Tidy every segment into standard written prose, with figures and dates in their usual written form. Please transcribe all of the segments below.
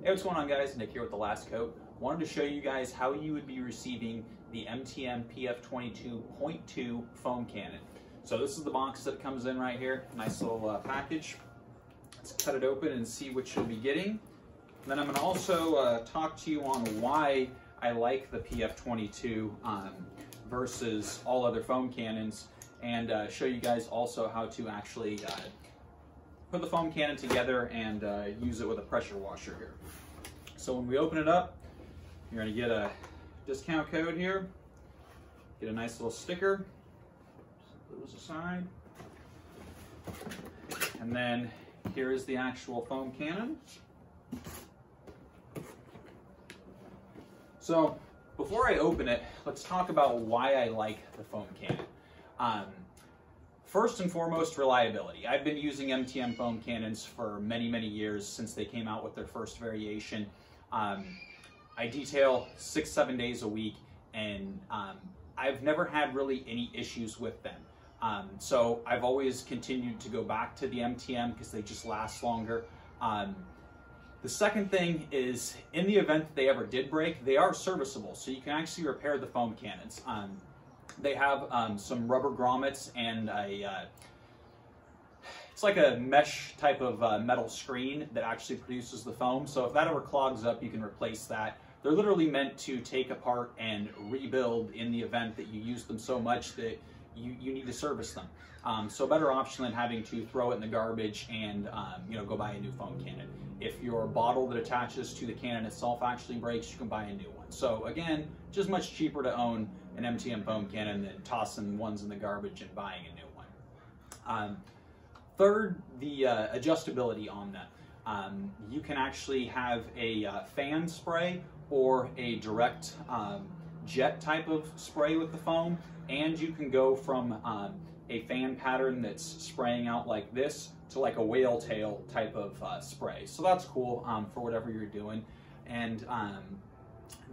Hey, what's going on, guys? Nick here with The Last Coat. Wanted to show you guys how you would be receiving the MTM PF22.2 Foam Canon. So this is the box that it comes in right here. Nice little package. Let's cut it open and see what you'll be getting. And then I'm going to also talk to you on why I like the PF22 versus all other foam cannons, and show you guys also how to actually put the foam cannon together and use it with a pressure washer here. So when we open it up, you're going to get a discount code here, get a nice little sticker, put those aside, and then here is the actual foam cannon. So before I open it, let's talk about why I like the foam cannon. First and foremost, reliability. I've been using MTM foam cannons for many, many years since they came out with their first variation. I detail 6-7 days a week, and I've never had really any issues with them. So I've always continued to go back to the MTM because they just last longer. The second thing is, in the event that they ever did break, they are serviceable, so you can actually repair the foam cannons. They have some rubber grommets and it's like a mesh type of metal screen that actually produces the foam. So if that ever clogs up, you can replace that. They're literally meant to take apart and rebuild in the event that you use them so much that you need to service them. So better option than having to throw it in the garbage and go buy a new foam cannon. If your bottle that attaches to the cannon itself actually breaks, you can buy a new one. So again, just much cheaper to own an MTM foam cannon than tossing ones in the garbage and buying a new one. Third, the adjustability on them. You can actually have a fan spray or a direct jet type of spray with the foam, and you can go from a fan pattern that's spraying out like this to like a whale tail type of spray. So that's cool for whatever you're doing. And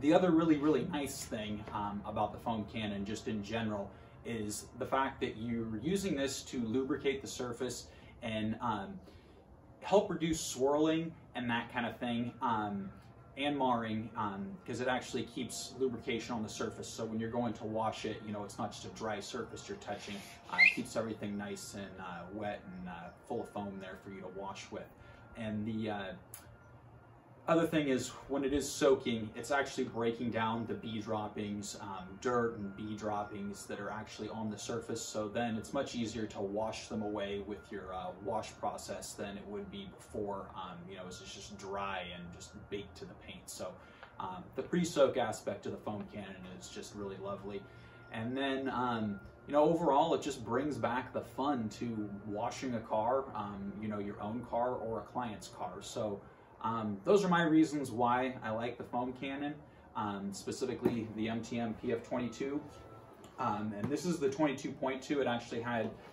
the other really nice thing about the foam cannon, just in general, is the fact that you're using this to lubricate the surface and help reduce swirling and that kind of thing, and marring, because it actually keeps lubrication on the surface. So when you're going to wash it, it's not just a dry surface you're touching. It keeps everything nice and wet and full of foam there for you to wash with. And the other thing is, when it is soaking, it's actually breaking down the bee droppings, dirt and bee droppings that are actually on the surface. So then it's much easier to wash them away with your wash process than it would be before. It's just dry and just baked to the paint. So the pre-soak aspect of the foam cannon is just really lovely. And then overall, it just brings back the fun to washing a car, your own car or a client's car. So those are my reasons why I like the foam cannon, specifically the MTM PF22. And this is the 22.2. It actually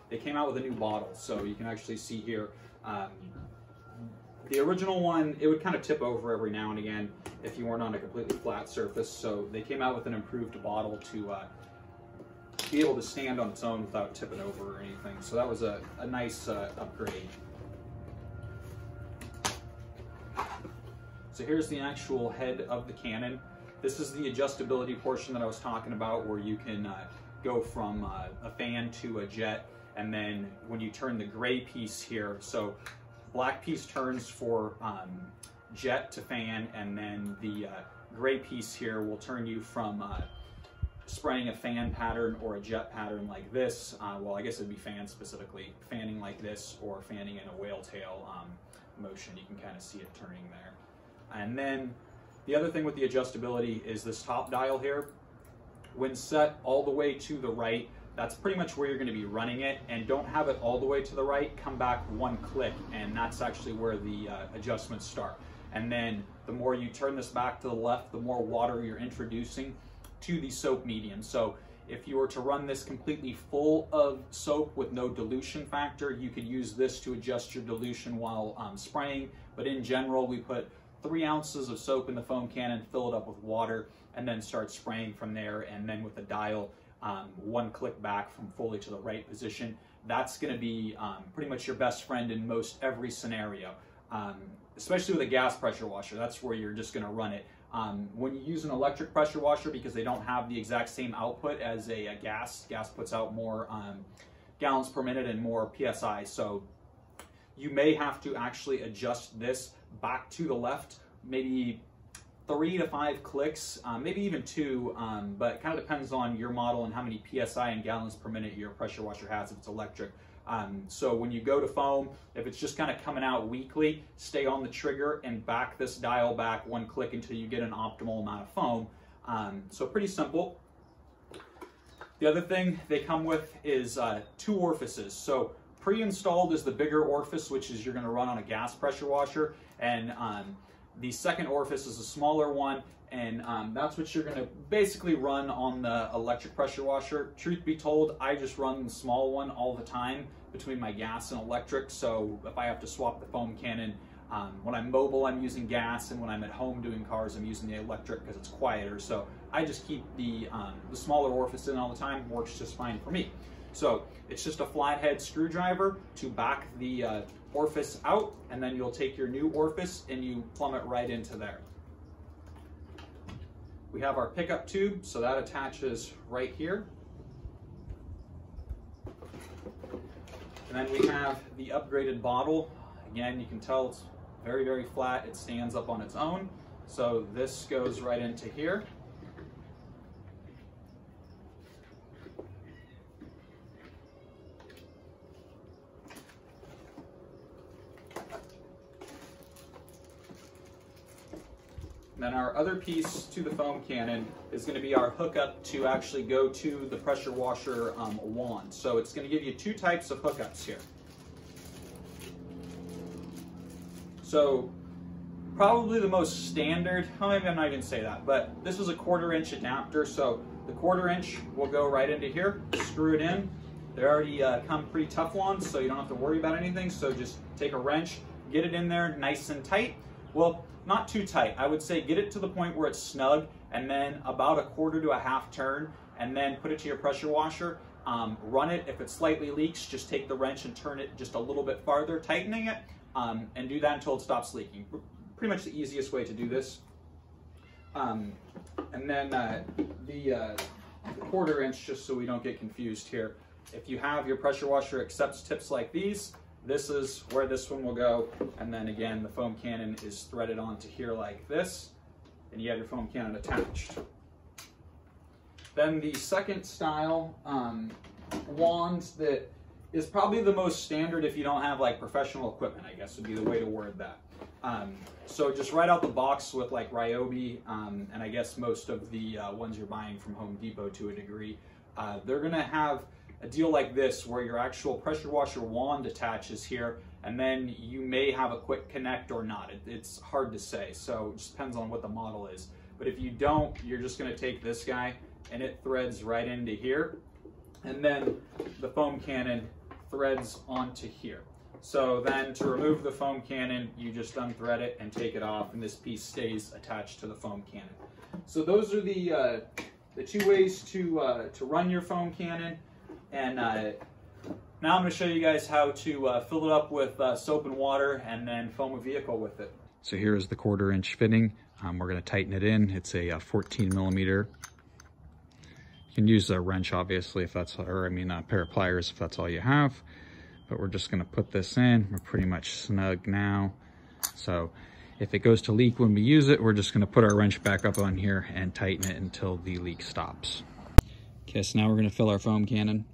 they came out with a new bottle, so you can actually see here. The original one, it would kind of tip over every now and again if you weren't on a completely flat surface. So they came out with an improved bottle to be able to stand on its own without tipping over or anything. So that was a nice upgrade. So here's the actual head of the cannon. This is the adjustability portion that I was talking about, where you can go from a fan to a jet, and then when you turn the gray piece here, so black piece turns for jet to fan, and then the gray piece here will turn you from spraying a fan pattern or a jet pattern like this. Well, I guess it'd be fan specifically, fanning like this, or fanning in a whale tail motion. You can kind of see it turning there. And then the other thing with the adjustability is this top dial here. When set all the way to the right, that's pretty much where you're going to be running it. And don't have it all the way to the right, come back one click, and that's actually where the adjustments start. And then the more you turn this back to the left, the more water you're introducing to the soap medium. So if you were to run this completely full of soap with no dilution factor, you could use this to adjust your dilution while spraying. But in general, we put 3 ounces of soap in the foam cannon, fill it up with water, and then start spraying from there. And then with the dial, one click back from fully to the right position. That's going to be pretty much your best friend in most every scenario. especially with a gas pressure washer, that's where you're just gonna run it. When you use an electric pressure washer, because they don't have the exact same output as a gas puts out more gallons per minute and more PSI. So you may have to actually adjust this back to the left, maybe 3 to 5 clicks, maybe even 2, but it kind of depends on your model and how many PSI and gallons per minute your pressure washer has if it's electric. So when you go to foam, if it's just kind of coming out weakly, stay on the trigger and back this dial back 1 click until you get an optimal amount of foam. So pretty simple. The other thing they come with is 2 orifices. So pre-installed is the bigger orifice, which is you're going to run on a gas pressure washer, and the second orifice is a smaller one, and that's what you're going to basically run on the electric pressure washer. Truth be told, I just run the small one all the time between my gas and electric, so if I have to swap the Foam Canon, when I'm mobile I'm using gas, and when I'm at home doing cars I'm using the electric because it's quieter. So I just keep the smaller orifice in all the time. Works just fine for me. So it's just a flathead screwdriver to back the orifice out, and then you'll take your new orifice and you plumb it right into there. We have our pickup tube, so that attaches right here. And then we have the upgraded bottle. Again, you can tell it's very, very flat. It stands up on its own. So this goes right into here. Then our other piece to the Foam Canon is going to be our hookup to actually go to the pressure washer wand. So it's going to give you 2 types of hookups here. So probably the most standard, well, maybe I'm not even say that, but this is a 1/4 inch adapter. So the 1/4 inch will go right into here, screw it in. They already come pretty Teflon, so you don't have to worry about anything. So just take a wrench, get it in there nice and tight. Well, not too tight. I would say get it to the point where it's snug, and then about a 1/4 to a 1/2 turn, and then put it to your pressure washer. Run it. If it slightly leaks, just take the wrench and turn it just a little bit farther, tightening it, and do that until it stops leaking. Pretty much the easiest way to do this. And then the 1/4 inch, just so we don't get confused here. If you have your pressure washer accepts tips like these, this is where this one will go, and then again the Foam Canon is threaded onto here like this, and you have your Foam Canon attached. Then the second style wand that is probably the most standard if you don't have like professional equipment, I guess would be the way to word that. So just right out the box with like Ryobi, and I guess most of the ones you're buying from Home Depot to a degree, they're gonna have a deal like this where your actual pressure washer wand attaches here, and then you may have a quick connect or not. It's hard to say, so it just depends on what the model is. But if you don't, you're just going to take this guy and it threads right into here, and then the Foam Canon threads onto here. So then to remove the Foam Canon, you just unthread it and take it off, and this piece stays attached to the Foam Canon. So those are the 2 ways to run your Foam Canon. And now I'm going to show you guys how to fill it up with soap and water and then foam a vehicle with it. So here is the 1/4 inch fitting. We're going to tighten it in. It's a 14 millimeter. You can use a wrench, obviously, if that's, or I mean a pair of pliers if that's all you have. But we're just going to put this in. We're pretty much snug now. So if it goes to leak when we use it, we're just going to put our wrench back up on here and tighten it until the leak stops. Okay, so now we're going to fill our Foam Canon.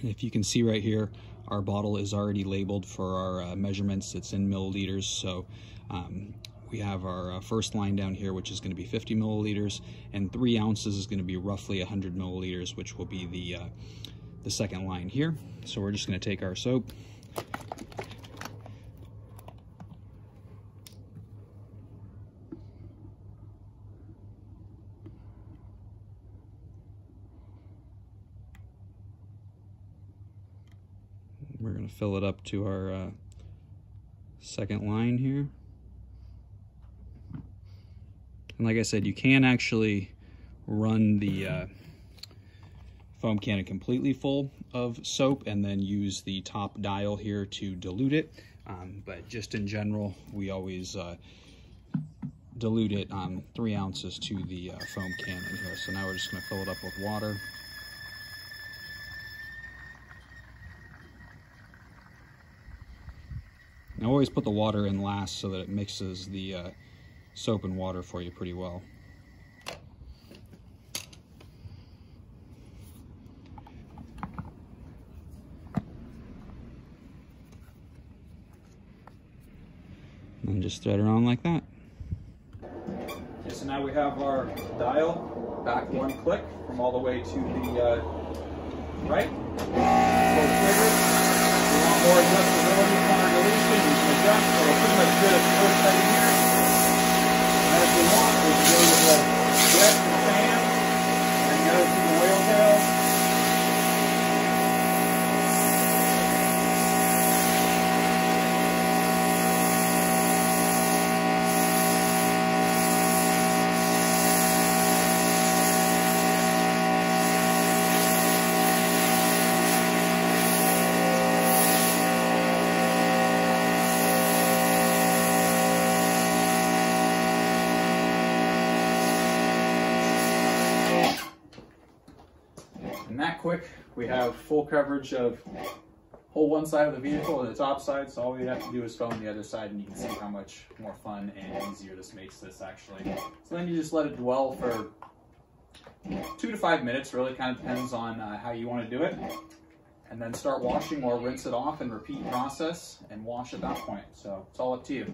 If you can see right here, our bottle is already labeled for our measurements. It's in milliliters. So we have our first line down here, which is going to be 50 milliliters, and 3 ounces is going to be roughly 100 milliliters, which will be the second line here. So we're just going to take our soap, we're going to fill it up to our second line here. And like I said, you can actually run the Foam Canon completely full of soap and then use the top dial here to dilute it. But just in general, we always dilute it 3 ounces to the Foam Canon here. So now we're just going to fill it up with water. Now always put the water in last so that it mixes the soap and water for you pretty well. And just thread it on like that. Okay, so now we have our dial back 1 click from all the way to the right. Pull the trigger. If you want more adjustability, counter deletion, you can adjust. So we're pretty much good at the first setting here. And if we want, we can go to the jet and fan, and go to the whale tail. And that quick, we have full coverage of whole one side of the vehicle and the top side, so all we have to do is foam the other side, and you can see how much more fun and easier this makes this actually. So then you just let it dwell for 2 to 5 minutes, really kind of depends on how you want to do it. And then start washing or rinse it off and repeat process and wash at that point. So it's all up to you.